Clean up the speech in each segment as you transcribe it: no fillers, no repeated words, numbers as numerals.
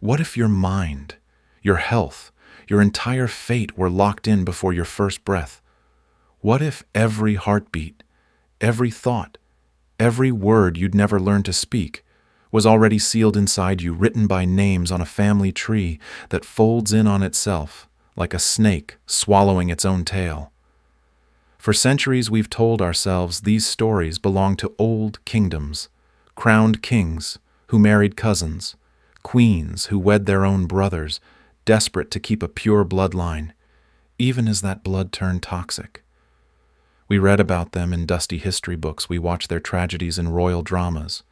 What if your mind, your health, your entire fate were locked in before your first breath? What if every heartbeat, every thought, every word you'd never learn to speak was already sealed inside you, written by names on a family tree that folds in on itself like a snake swallowing its own tail? For centuries we've told ourselves these stories belong to old kingdoms, crowned kings who married cousins, queens who wed their own brothers, desperate to keep a pure bloodline, even as that blood turned toxic. We read about them in dusty history books. We watch their tragedies in royal dramas.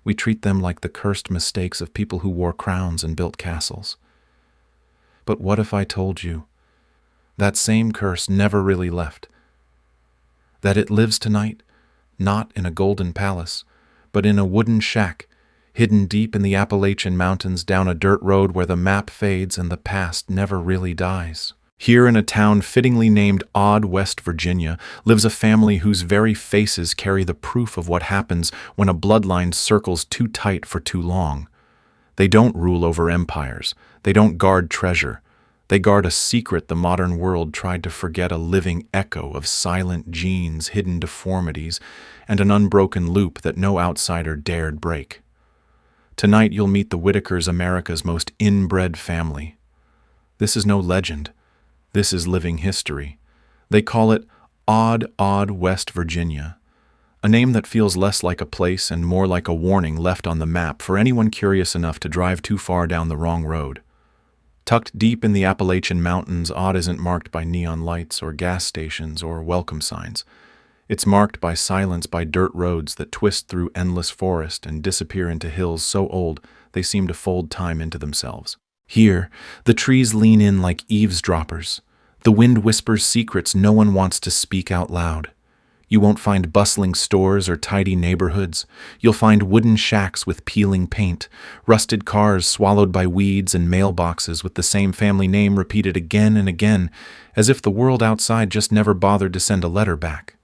We treat them like the cursed mistakes of people who wore crowns and built castles. But what if I told you that same curse never really left? That it lives tonight, not in a golden palace, but in a wooden shack, hidden deep in the Appalachian Mountains, down a dirt road where the map fades and the past never really dies. Here in a town fittingly named Odd, West Virginia, lives a family whose very faces carry the proof of what happens when a bloodline circles too tight for too long. They don't rule over empires. They don't guard treasure. They guard a secret the modern world tried to forget, a living echo of silent genes, hidden deformities, and an unbroken loop that no outsider dared break. Tonight you'll meet the Whitakers, America's most inbred family. This is no legend. This is living history. They call it Odd, West Virginia, a name that feels less like a place and more like a warning left on the map for anyone curious enough to drive too far down the wrong road. Tucked deep in the Appalachian Mountains, Odd isn't marked by neon lights or gas stations or welcome signs. It's marked by silence, by dirt roads that twist through endless forest and disappear into hills so old they seem to fold time into themselves. Here, the trees lean in like eavesdroppers. The wind whispers secrets no one wants to speak out loud. You won't find bustling stores or tidy neighborhoods. You'll find wooden shacks with peeling paint, rusted cars swallowed by weeds, and mailboxes with the same family name repeated again and again, as if the world outside just never bothered to send a letter back.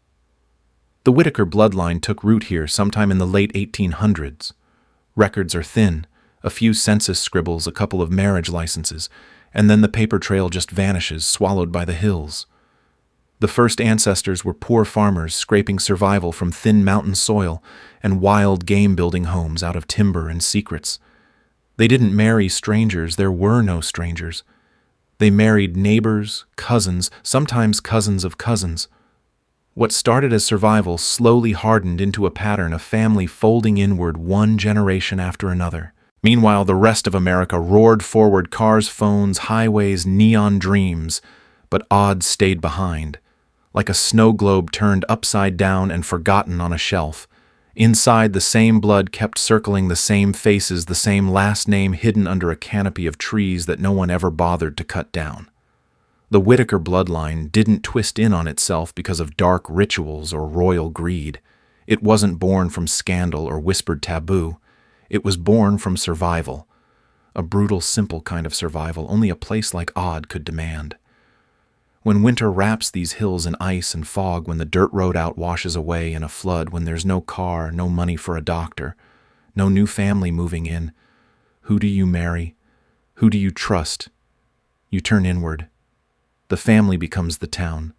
The Whitaker bloodline took root here sometime in the late 1800s. Records are thin, a few census scribbles, a couple of marriage licenses, and then the paper trail just vanishes, swallowed by the hills. The first ancestors were poor farmers scraping survival from thin mountain soil and wild game-building homes out of timber and secrets. They didn't marry strangers. There were no strangers. They married neighbors, cousins, sometimes cousins of cousins. What started as survival slowly hardened into a pattern of family folding inward one generation after another. Meanwhile, the rest of America roared forward, cars, phones, highways, neon dreams, but Odd stayed behind, like a snow globe turned upside down and forgotten on a shelf. Inside, the same blood kept circling, the same faces, the same last name hidden under a canopy of trees that no one ever bothered to cut down. The Whitaker bloodline didn't twist in on itself because of dark rituals or royal greed. It wasn't born from scandal or whispered taboo. It was born from survival, a brutal, simple kind of survival only a place like Odd could demand. When winter wraps these hills in ice and fog, when the dirt road out washes away in a flood, when there's no car, no money for a doctor, no new family moving in, who do you marry? Who do you trust? You turn inward. The family becomes the town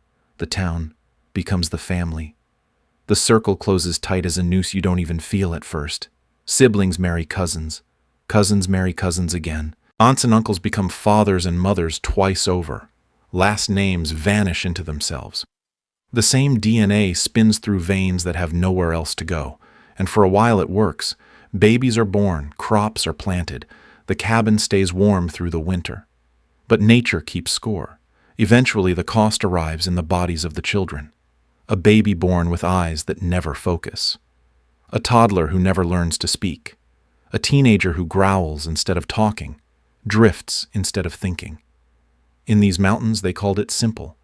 becomes the family. The circle closes tight as a noose you don't even feel at first. Siblings marry cousins. Cousins marry cousins again. Aunts and uncles become fathers and mothers twice over. Last names vanish into themselves. The same DNA spins through veins that have nowhere else to go, and for a while it works. Babies are born, crops are planted, the cabin stays warm through the winter. But nature keeps score. Eventually the cost arrives in the bodies of the children. A baby born with eyes that never focus. A toddler who never learns to speak. A teenager who growls instead of talking, drifts instead of thinking. In these mountains, they called it simple.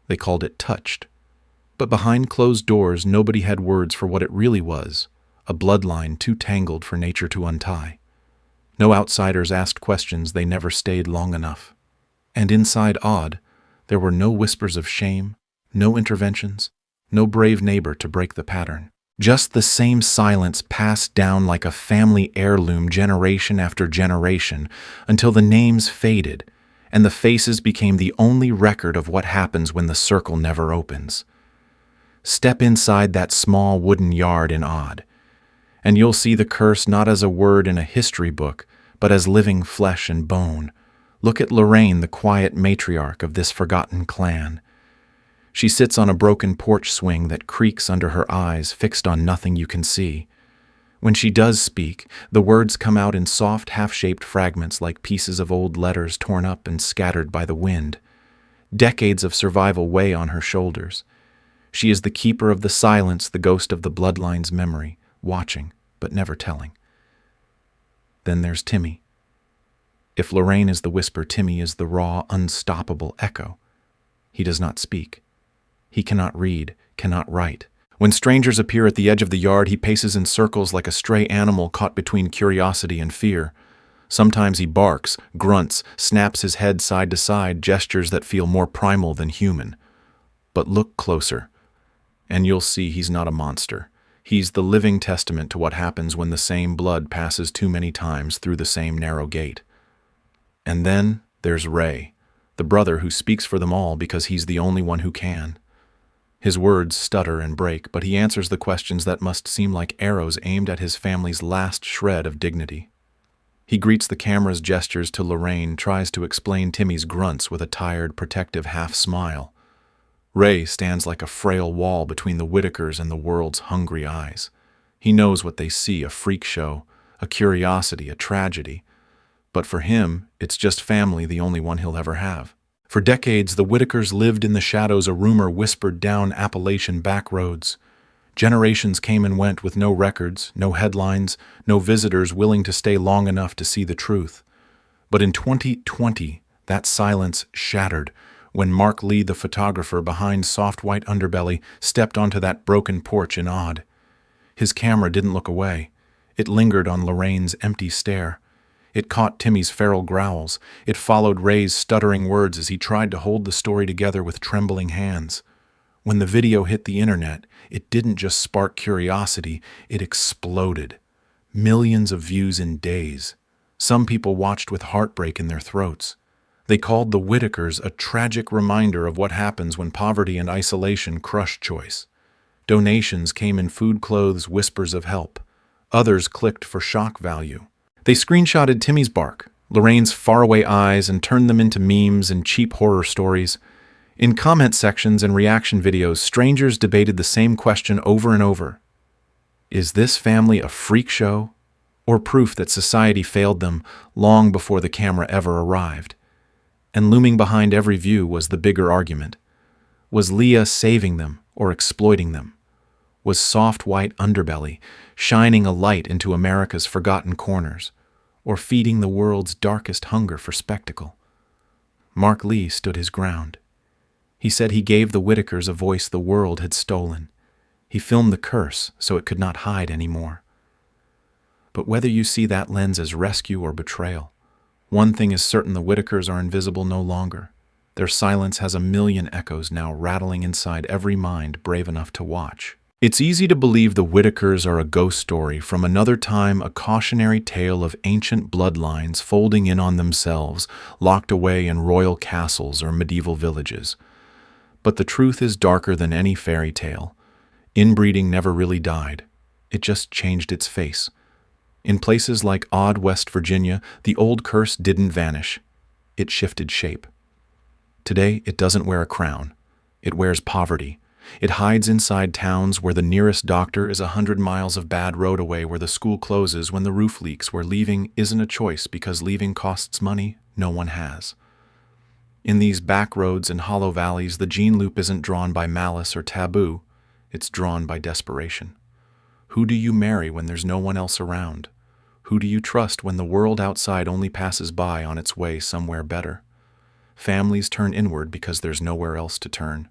They called it touched. But behind closed doors, nobody had words for what it really was, a bloodline too tangled for nature to untie. No outsiders asked questions, they never stayed long enough. And inside Odd, there were no whispers of shame, no interventions, no brave neighbor to break the pattern. Just the same silence passed down like a family heirloom generation after generation until the names faded and the faces became the only record of what happens when the circle never opens. Step inside that small wooden yard in Odd, and you'll see the curse not as a word in a history book, but as living flesh and bone. Look at Lorraine, the quiet matriarch of this forgotten clan. She sits on a broken porch swing that creaks under her eyes, fixed on nothing you can see. When she does speak, the words come out in soft, half-shaped fragments like pieces of old letters torn up and scattered by the wind. Decades of survival weigh on her shoulders. She is the keeper of the silence, the ghost of the Bloodline's memory, watching, but never telling. Then there's Timmy. If Lorraine is the whisper, Timmy is the raw, unstoppable echo. He does not speak. He cannot read, cannot write. When strangers appear at the edge of the yard, he paces in circles like a stray animal caught between curiosity and fear. Sometimes he barks, grunts, snaps his head side to side, gestures that feel more primal than human. But look closer, and you'll see he's not a monster. He's the living testament to what happens when the same blood passes too many times through the same narrow gate. And then there's Ray, the brother who speaks for them all because he's the only one who can. His words stutter and break, but he answers the questions that must seem like arrows aimed at his family's last shred of dignity. He greets the camera's gestures to Lorraine, tries to explain Timmy's grunts with a tired, protective half-smile. Ray stands like a frail wall between the Whitakers and the world's hungry eyes. He knows what they see, a freak show, a curiosity, a tragedy. But for him, it's just family, the only one he'll ever have. For decades, the Whitakers lived in the shadows, a rumor whispered down Appalachian backroads. Generations came and went with no records, no headlines, no visitors willing to stay long enough to see the truth. But in 2020, that silence shattered when Mark Lee, the photographer behind Soft White Underbelly, stepped onto that broken porch in Odd. His camera didn't look away. It lingered on Lorraine's empty stare. It caught Timmy's feral growls. It followed Ray's stuttering words as he tried to hold the story together with trembling hands. When the video hit the internet, it didn't just spark curiosity, it exploded. Millions of views in days. Some people watched with heartbreak in their throats. They called the Whitakers a tragic reminder of what happens when poverty and isolation crush choice. Donations came in food, clothes, whispers of help. Others clicked for shock value. They screenshotted Timmy's bark, Lorraine's faraway eyes, and turned them into memes and cheap horror stories. In comment sections and reaction videos, strangers debated the same question over and over. Is this family a freak show, or proof that society failed them long before the camera ever arrived? And looming behind every view was the bigger argument. Was Leah saving them or exploiting them? Was Soft White Underbelly shining a light into America's forgotten corners, or feeding the world's darkest hunger for spectacle? Mark Lee stood his ground. He said he gave the Whitakers a voice the world had stolen. He filmed the curse so it could not hide anymore. But whether you see that lens as rescue or betrayal, one thing is certain: the Whitakers are invisible no longer. Their silence has a million echoes now rattling inside every mind brave enough to watch. It's easy to believe the Whitakers are a ghost story from another time, a cautionary tale of ancient bloodlines folding in on themselves, locked away in royal castles or medieval villages. But the truth is darker than any fairy tale. Inbreeding never really died. It just changed its face. In places like Odd, West Virginia, the old curse didn't vanish. It shifted shape. Today, it doesn't wear a crown. It wears poverty. It hides inside towns where the nearest doctor is 100 miles of bad road away, where the school closes when the roof leaks, where leaving isn't a choice because leaving costs money no one has. In these back roads and hollow valleys, the gene loop isn't drawn by malice or taboo. It's drawn by desperation. Who do you marry when there's no one else around? Who do you trust when the world outside only passes by on its way somewhere better? Families turn inward because there's nowhere else to turn.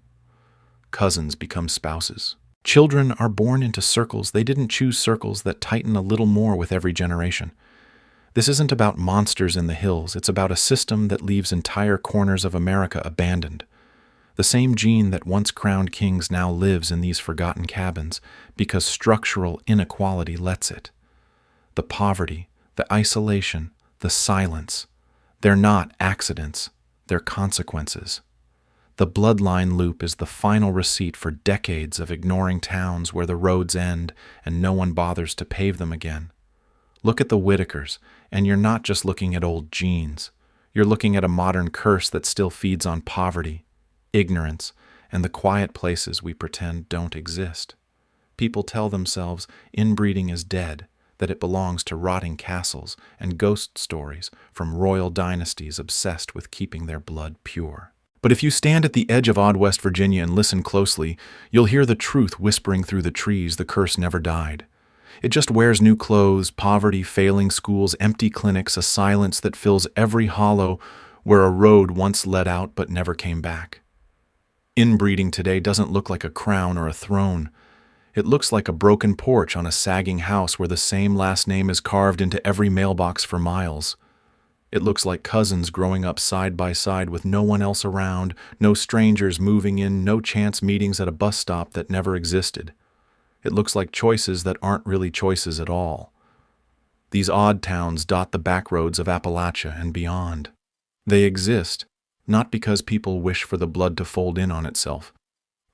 Cousins become spouses. Children are born into circles. They didn't choose, circles that tighten a little more with every generation. This isn't about monsters in the hills. It's about a system that leaves entire corners of America abandoned. The same gene that once crowned kings now lives in these forgotten cabins because structural inequality lets it. The poverty, the isolation, the silence, they're not accidents, they're consequences. The bloodline loop is the final receipt for decades of ignoring towns where the roads end and no one bothers to pave them again. Look at the Whitakers, and you're not just looking at old genes. You're looking at a modern curse that still feeds on poverty, ignorance, and the quiet places we pretend don't exist. People tell themselves inbreeding is dead, that it belongs to rotting castles and ghost stories from royal dynasties obsessed with keeping their blood pure. But if you stand at the edge of odd West Virginia and listen closely, you'll hear the truth whispering through the trees. The curse never died. It just wears new clothes, poverty, failing schools, empty clinics, a silence that fills every hollow where a road once led out but never came back. Inbreeding today doesn't look like a crown or a throne. It looks like a broken porch on a sagging house where the same last name is carved into every mailbox for miles. It looks like cousins growing up side by side with no one else around, no strangers moving in, no chance meetings at a bus stop that never existed. It looks like choices that aren't really choices at all. These odd towns dot the back roads of Appalachia and beyond. They exist, not because people wish for the blood to fold in on itself,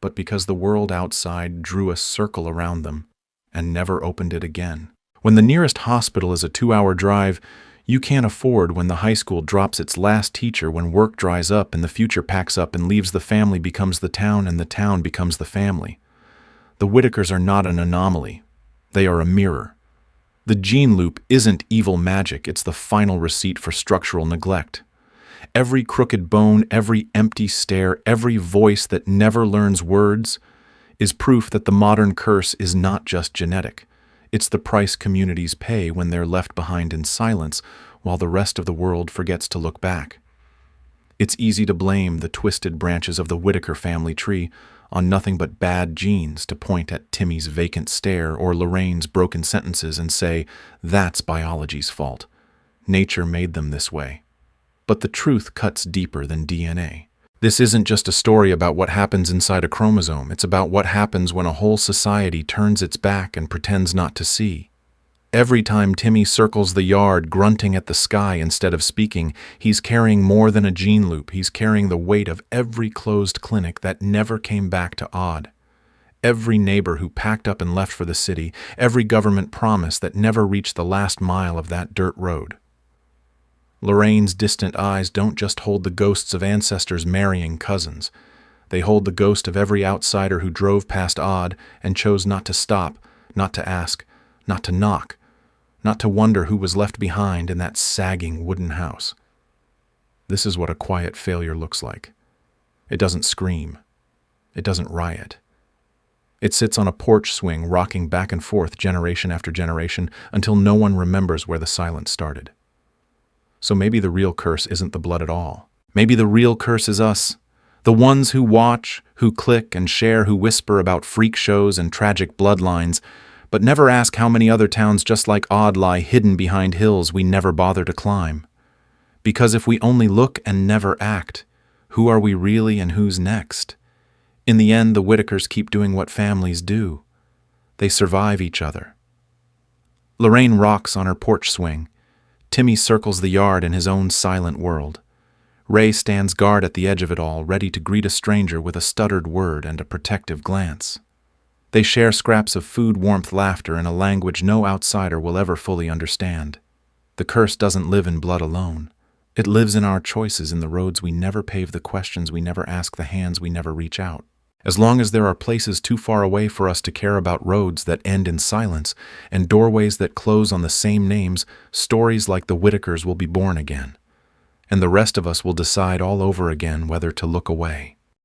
but because the world outside drew a circle around them and never opened it again. When the nearest hospital is a 2-hour drive, you can't afford when the high school drops its last teacher, when work dries up and the future packs up and leaves, the family becomes the town and the town becomes the family. The Whitakers are not an anomaly. They are a mirror. The gene loop isn't evil magic, it's the final receipt for structural neglect. Every crooked bone, every empty stare, every voice that never learns words is proof that the modern curse is not just genetic. It's the price communities pay when they're left behind in silence while the rest of the world forgets to look back. It's easy to blame the twisted branches of the Whitaker family tree on nothing but bad genes, to point at Timmy's vacant stare or Lorraine's broken sentences and say, that's biology's fault. Nature made them this way. But the truth cuts deeper than DNA. This isn't just a story about what happens inside a chromosome. It's about what happens when a whole society turns its back and pretends not to see. Every time Timmy circles the yard, grunting at the sky instead of speaking, he's carrying more than a gene loop. He's carrying the weight of every closed clinic that never came back to Odd. Every neighbor who packed up and left for the city. Every government promise that never reached the last mile of that dirt road. Lorraine's distant eyes don't just hold the ghosts of ancestors marrying cousins. They hold the ghost of every outsider who drove past Odd and chose not to stop, not to ask, not to knock, not to wonder who was left behind in that sagging wooden house. This is what a quiet failure looks like. It doesn't scream. It doesn't riot. It sits on a porch swing, rocking back and forth generation after generation until no one remembers where the silence started. So maybe the real curse isn't the blood at all. Maybe the real curse is us. The ones who watch, who click and share, who whisper about freak shows and tragic bloodlines, but never ask how many other towns just like Odd lie hidden behind hills we never bother to climb. Because if we only look and never act, who are we really and who's next? In the end, the Whitakers keep doing what families do. They survive each other. Lorraine rocks on her porch swing. Timmy circles the yard in his own silent world. Ray stands guard at the edge of it all, ready to greet a stranger with a stuttered word and a protective glance. They share scraps of food, warmth, laughter in a language no outsider will ever fully understand. The curse doesn't live in blood alone. It lives in our choices, in the roads we never pave, the questions we never ask, the hands we never reach out. As long as there are places too far away for us to care about roads that end in silence and doorways that close on the same names, stories like the Whitakers will be born again. And the rest of us will decide all over again whether to look away.